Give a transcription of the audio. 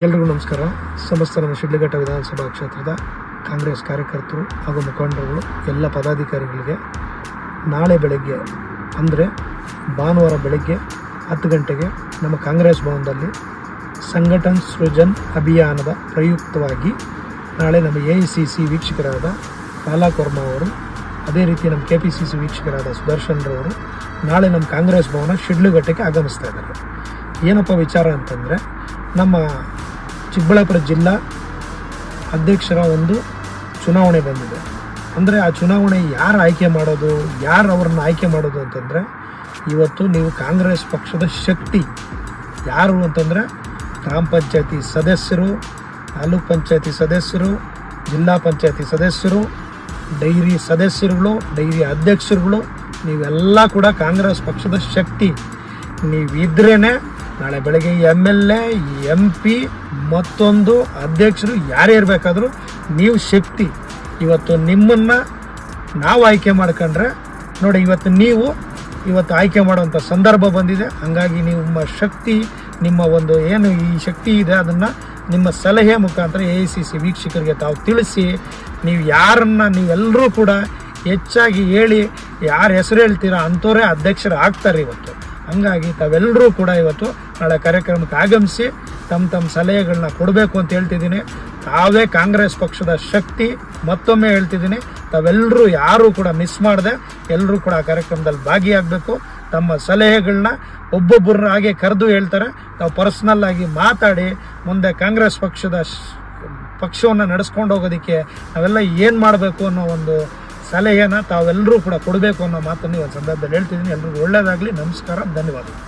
ಎಲ್ರಿಗೂ ನಮಸ್ಕಾರ. ಸಮಸ್ತ ನಮ್ಮ ಶಿಡ್ಲಘಟ್ಟ ವಿಧಾನಸಭಾ ಕ್ಷೇತ್ರದ ಕಾಂಗ್ರೆಸ್ ಕಾರ್ಯಕರ್ತರು ಹಾಗೂ ಮುಖಂಡರುಗಳು ಎಲ್ಲ ಪದಾಧಿಕಾರಿಗಳಿಗೆ ನಾಳೆ ಬೆಳಗ್ಗೆ ಅಂದರೆ ಭಾನುವಾರ ಬೆಳಗ್ಗೆ 10 ಗಂಟೆಗೆ ನಮ್ಮ ಕಾಂಗ್ರೆಸ್ ಭವನದಲ್ಲಿ ಸಂಘಟನ್ ಸೃಜನ್ ಅಭಿಯಾನದ ಪ್ರಯುಕ್ತವಾಗಿ ನಾಳೆ ನಮ್ಮ AICC ವೀಕ್ಷಕರಾದ ಪಾಲಕ್ ವರ್ಮಾ ಅವರು, ಅದೇ ರೀತಿ ನಮ್ಮ KPCC ವೀಕ್ಷಕರಾದ ಸುದರ್ಶನ್ರವರು ನಾಳೆ ನಮ್ಮ ಕಾಂಗ್ರೆಸ್ ಭವನ ಶಿಡ್ಲಘಟ್ಟಕ್ಕೆ ಆಗಮಿಸ್ತಾ ಇದ್ದಾರೆ. ಏನಪ್ಪ ವಿಚಾರ ಅಂತಂದರೆ, ನಮ್ಮ ಚಿಕ್ಕಬಳ್ಳಾಪುರ ಜಿಲ್ಲಾ ಅಧ್ಯಕ್ಷರ ಒಂದು ಚುನಾವಣೆ ಬಂದಿದೆ. ಅಂದರೆ ಆ ಚುನಾವಣೆ ಯಾರು ಆಯ್ಕೆ ಮಾಡೋದು, ಯಾರು ಅವ್ರನ್ನ ಆಯ್ಕೆ ಮಾಡೋದು ಅಂತಂದರೆ, ಇವತ್ತು ನೀವು ಕಾಂಗ್ರೆಸ್ ಪಕ್ಷದ ಶಕ್ತಿ ಯಾರು ಅಂತಂದರೆ ಗ್ರಾಮ ಪಂಚಾಯತಿ ಸದಸ್ಯರು, ತಾಲೂಕ್ ಪಂಚಾಯತಿ ಸದಸ್ಯರು, ಜಿಲ್ಲಾ ಪಂಚಾಯತಿ ಸದಸ್ಯರು, ಡೈರಿ ಸದಸ್ಯರುಗಳು, ಡೈರಿ ಅಧ್ಯಕ್ಷರುಗಳು, ನೀವೆಲ್ಲ ಕೂಡ ಕಾಂಗ್ರೆಸ್ ಪಕ್ಷದ ಶಕ್ತಿ. ನೀವಿದ್ರೇ ನಾಳೆ ಬೆಳಗ್ಗೆ MLA, MP ಮತ್ತೊಂದು ಅಧ್ಯಕ್ಷರು ಯಾರೇ ಇರಬೇಕಾದ್ರೂ ನೀವು ಶಕ್ತಿ. ಇವತ್ತು ನಿಮ್ಮನ್ನು ನಾವು ಆಯ್ಕೆ ಮಾಡ್ಕೊಂಡ್ರೆ ನೋಡಿ, ಇವತ್ತು ಆಯ್ಕೆ ಮಾಡುವಂಥ ಸಂದರ್ಭ ಬಂದಿದೆ. ಹಾಗಾಗಿ ನಿಮ್ಮ ಶಕ್ತಿ, ನಿಮ್ಮ ಒಂದು ಏನು ಈ ಶಕ್ತಿ ಇದೆ, ಅದನ್ನು ನಿಮ್ಮ ಸಲಹೆ ಮುಖಾಂತರ AICC ವೀಕ್ಷಕರಿಗೆ ತಾವು ತಿಳಿಸಿ, ನೀವೆಲ್ಲರೂ ಕೂಡ ಹೆಚ್ಚಾಗಿ ಹೇಳಿ, ಯಾರು ಹೆಸರು ಹೇಳ್ತೀರಾ ಅಂಥವರೇ ಅಧ್ಯಕ್ಷರು ಆಗ್ತಾರೆ ಇವತ್ತು. ಹಂಗಾಗಿ ತಾವೆಲ್ಲರೂ ಕೂಡ ಇವತ್ತು ನಾಳೆ ಕಾರ್ಯಕ್ರಮಕ್ಕೆ ಆಗಮಿಸಿ ತಮ್ಮ ಸಲಹೆಗಳನ್ನ ಕೊಡಬೇಕು ಅಂತ ಹೇಳ್ತಿದ್ದೀನಿ. ತಾವೇ ಕಾಂಗ್ರೆಸ್ ಪಕ್ಷದ ಶಕ್ತಿ. ಮತ್ತೊಮ್ಮೆ ಹೇಳ್ತಿದ್ದೀನಿ, ತಾವೆಲ್ಲರೂ ಯಾರೂ ಕೂಡ ಮಿಸ್ ಮಾಡದೆ ಎಲ್ಲರೂ ಕೂಡ ಆ ಕಾರ್ಯಕ್ರಮದಲ್ಲಿ ಭಾಗಿಯಾಗಬೇಕು. ತಮ್ಮ ಸಲಹೆಗಳನ್ನ ಒಬ್ಬೊಬ್ಬರ ಹಾಗೆ ಕರೆದು ಹೇಳ್ತಾರೆ, ತಾವು ಪರ್ಸ್ನಲ್ ಆಗಿ ಮಾತಾಡಿ ಮುಂದೆ ಕಾಂಗ್ರೆಸ್ ಪಕ್ಷವನ್ನು ನಡೆಸ್ಕೊಂಡು ಹೋಗೋದಕ್ಕೆ ನಾವೆಲ್ಲ ಏನು ಮಾಡಬೇಕು ಅನ್ನೋ ಒಂದು ಸಲಹೆನ ತಾವೆಲ್ಲರೂ ಕೂಡ ಕೊಡಬೇಕು ಅನ್ನೋ ಮಾತನ್ನು ಈ ಒಂದು ಸಂದರ್ಭದಲ್ಲಿ ಹೇಳ್ತಿದ್ದೀನಿ. ಎಲ್ರಿಗೂ ಒಳ್ಳೆಯದಾಗಲಿ. ನಮಸ್ಕಾರ, ಧನ್ಯವಾದಗಳು.